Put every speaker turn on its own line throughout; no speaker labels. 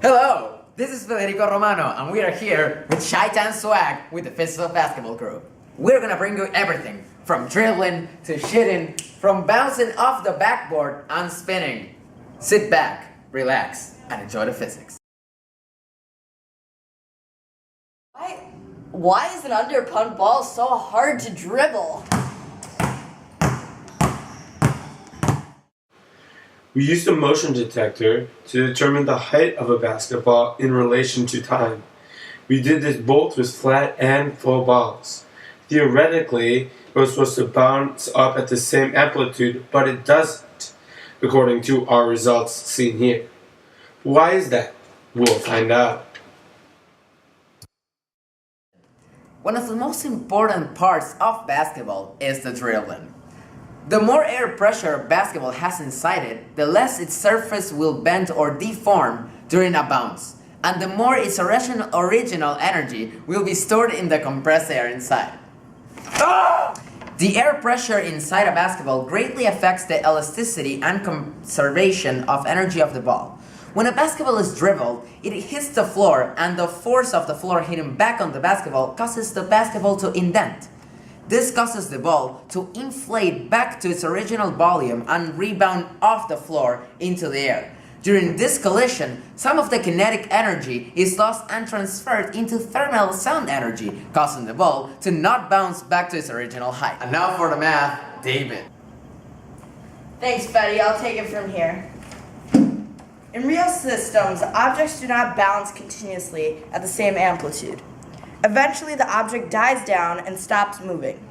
Hello, this is Federico Romano, and we are here with Chi-Town Swag with the Fists of Basketball crew. We're gonna bring you everything from dribbling to shitting, from bouncing off the backboard and spinning. Sit back, relax, and enjoy the physics.
Why is an under-pumped ball so hard to dribble?
We used a motion detector to determine the height of a basketball in relation to time. We did this both with flat and full balls. Theoretically, it was supposed to bounce up at the same amplitude, but it doesn't, according to our results seen here. Why is that? We'll find out.
One of the most important parts of basketball is the dribbling. The more air pressure basketball has inside it, the less its surface will bend or deform during a bounce, and the more its original energy will be stored in the compressed air inside. The air pressure inside a basketball greatly affects the elasticity and conservation of energy of the ball. When a basketball is dribbled, it hits the floor, and the force of the floor hitting back on the basketball causes the basketball to indent. This causes the ball to inflate back to its original volume and rebound off the floor into the air. During this collision, some of the kinetic energy is lost and transferred into thermal sound energy, causing the ball to not bounce back to its original height. And now for the math, David.
Thanks, Betty. I'll take it from here. In real systems, objects do not bounce continuously at the same amplitude. Eventually, the object dies down and stops moving.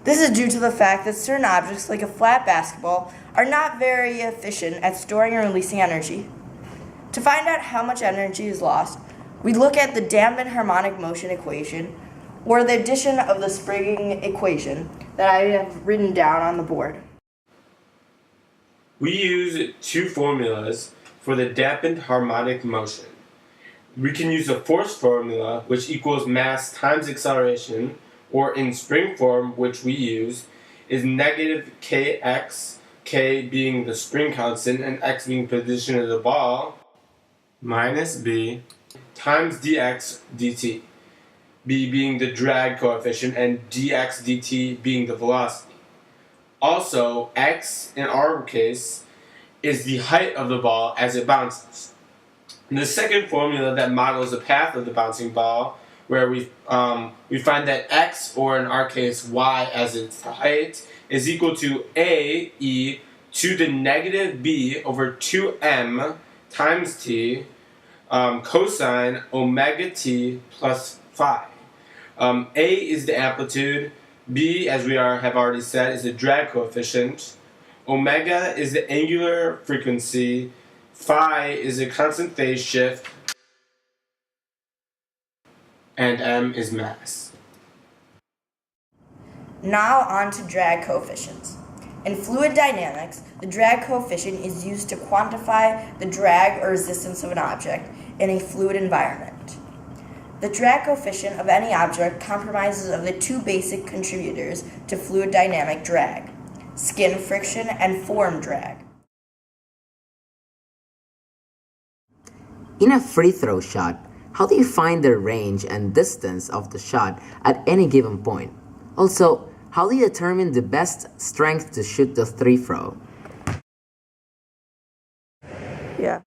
This is due to the fact that certain objects, like a flat basketball, are not very efficient at storing and releasing energy. To find out how much energy is lost, we look at the dampened harmonic motion equation, or the addition of the springing equation that I have written down on the board.
We use two formulas for the dampened harmonic motion. We can use a force formula, which equals mass times acceleration, or in spring form, which we use, is negative kx, k being the spring constant and x being position of the ball, minus b times dx dt, b being the drag coefficient and dx dt being the velocity. Also, x, in our case, is the height of the ball as it bounces. The second formula that models the path of the bouncing ball, where we find that x, or in our case y as its height, is equal to a e to the negative b over 2m times t cosine omega t plus phi. A is the amplitude, b, as we have already said, is the drag coefficient, omega is the angular frequency, phi is a constant phase shift, and m is mass.
Now on to drag coefficients. In fluid dynamics, the drag coefficient is used to quantify the drag or resistance of an object in a fluid environment. The drag coefficient of any object comprises of the two basic contributors to fluid dynamic drag: skin friction and form drag.
In a free throw shot, how do you find the range and distance of the shot at any given point? Also, how do you determine the best strength to shoot the free throw?
Yeah.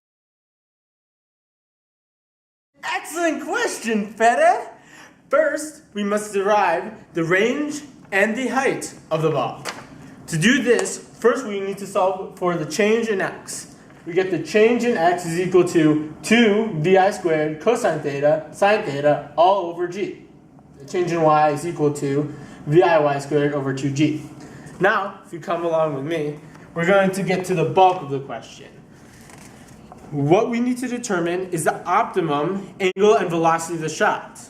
Excellent question, Fede! First, we must derive the range and the height of the ball. To do this, first we need to solve for the change in x. We get the change in x is equal to 2 vi squared cosine theta sine theta all over g. The change in y is equal to viy squared over 2g. Now, if you come along with me, we're going to get to the bulk of the question. What we need to determine is the optimum angle and velocity of the shot,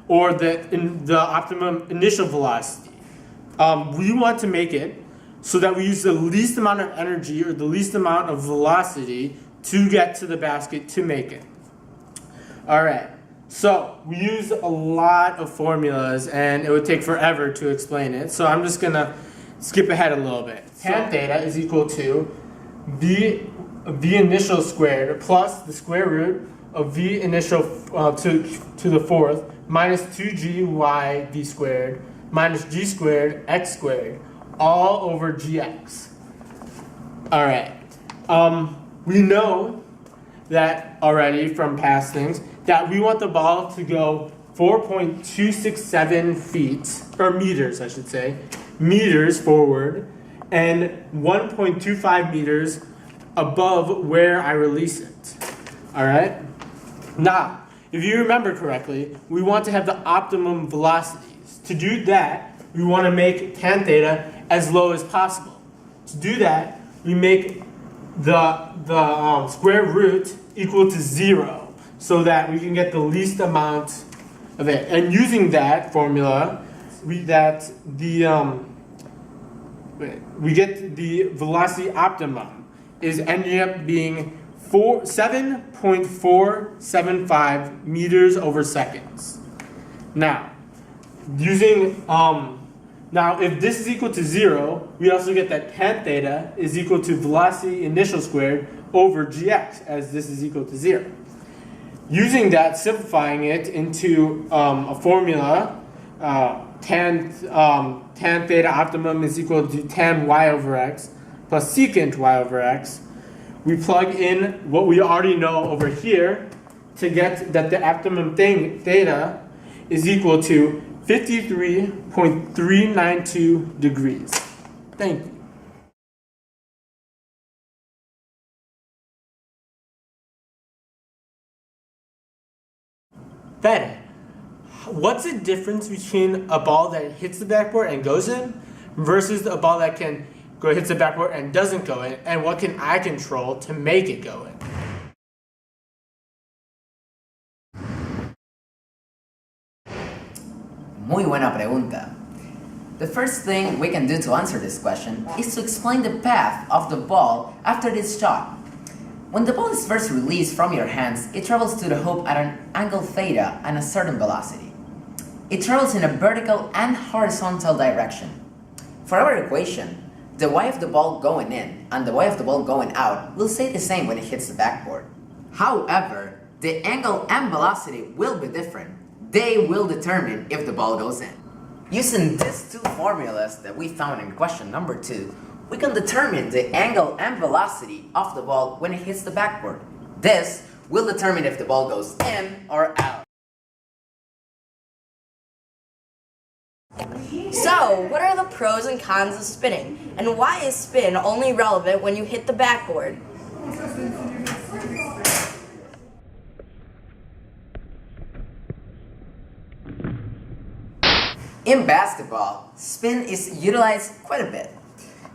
or the optimum initial velocity. We want to make it so that we use the least amount of energy or the least amount of velocity to get to the basket to make it. Alright, so we use a lot of formulas and it would take forever to explain it, so I'm just going to skip ahead a little bit. Tan theta is equal to v initial squared plus the square root of v initial to the fourth minus 2gy v squared minus g squared x squared all over gx. All right. We know that already from past things that we want the ball to go 4.267 feet, or meters I should say, meters forward and 1.25 meters above where I release it. All right? Now, if you remember correctly, we want to have the optimum velocities. To do that, we want to make tan theta as low as possible. To do that, we make the square root equal to 0 so that we can get the least amount of it. And using that formula, we get the velocity optimum is ending up being 7.475 meters over seconds. Now, now if this is equal to 0, we also get that tan theta is equal to velocity initial squared over gx, as this is equal to 0. Using that, simplifying it into a formula, tan theta optimum is equal to tan y over x plus secant y over x. We plug in what we already know over here to get that the optimum theta is equal to 53.392 degrees. Thank you. Fede, what's the difference between a ball that hits the backboard and goes in versus a ball that hits the backboard and doesn't go in, and what can I control to make it go in?
Muy buena pregunta. The first thing we can do to answer this question is to explain the path of the ball after this shot. When the ball is first released from your hands, it travels to the hoop at an angle theta and a certain velocity. It travels in a vertical and horizontal direction. For our equation, the y of the ball going in and the y of the ball going out will stay the same when it hits the backboard. However, the angle and velocity will be different. They will determine if the ball goes in. Using these two formulas that we found in question number 2, we can determine the angle and velocity of the ball when it hits the backboard. This will determine if the ball goes in or out.
So, what are the pros and cons of spinning? And why is spin only relevant when you hit the backboard?
In basketball, spin is utilized quite a bit.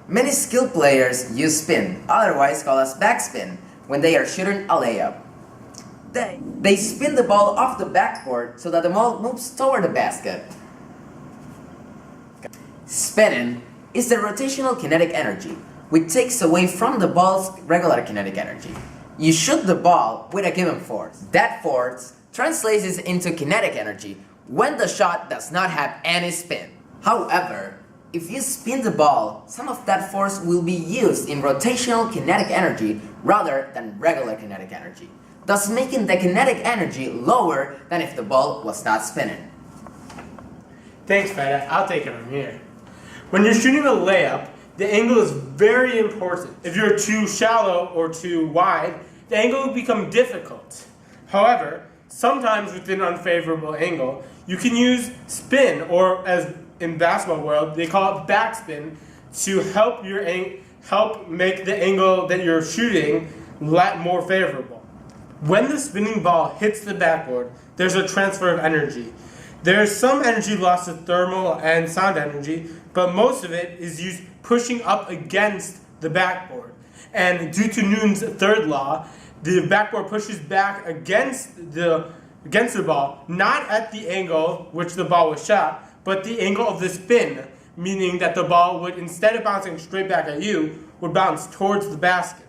Many skilled players use spin, otherwise called as backspin, when they are shooting a layup. They spin the ball off the backboard so that the ball moves toward the basket. Spinning is the rotational kinetic energy, which takes away from the ball's regular kinetic energy. You shoot the ball with a given force. That force translates into kinetic energy when the shot does not have any spin. However, if you spin the ball, some of that force will be used in rotational kinetic energy rather than regular kinetic energy, thus making the kinetic energy lower than if the ball was not spinning.
Thanks, Fede. I'll take it from here. When you're shooting a layup, the angle is very important. If you're too shallow or too wide, the angle will become difficult. However, sometimes with an unfavorable angle, you can use spin, or as in basketball world, they call it backspin, to help make the angle that you're shooting more favorable. When the spinning ball hits the backboard, there's a transfer of energy. There's some energy lost to thermal and sound energy, but most of it is used pushing up against the backboard. And due to Newton's third law, the backboard pushes back against the ball, not at the angle which the ball was shot, but the angle of the spin, meaning that the ball would, instead of bouncing straight back at you, would bounce towards the basket.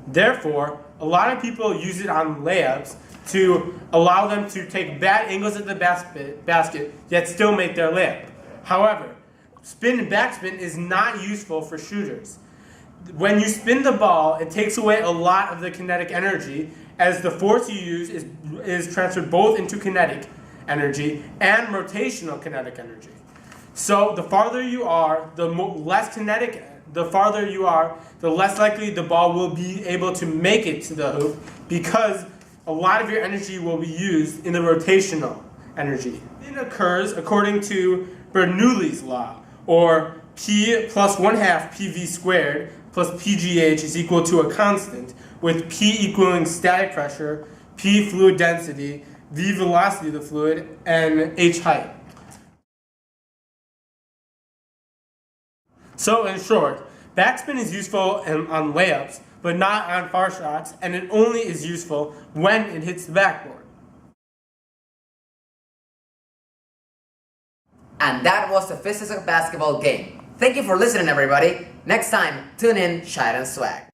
Therefore, a lot of people use it on layups to allow them to take bad angles at the basket, yet still make their layup. However, spin and backspin is not useful for shooters. When you spin the ball, it takes away a lot of the kinetic energy, as the force you use is transferred both into kinetic energy and rotational kinetic energy. So the farther you are, the less likely the ball will be able to make it to the hoop, because a lot of your energy will be used in the rotational energy. It occurs according to Bernoulli's law, or P plus 1/2 PV squared plus PGH is equal to a constant, with P equaling static pressure, P fluid density, V velocity of the fluid, and H height. So in short, backspin is useful on layups, but not on far shots, and it only is useful when it hits the backboard.
And that was the Physics of Basketball game. Thank you for listening, everybody. Next time, tune in, Shine and Swag.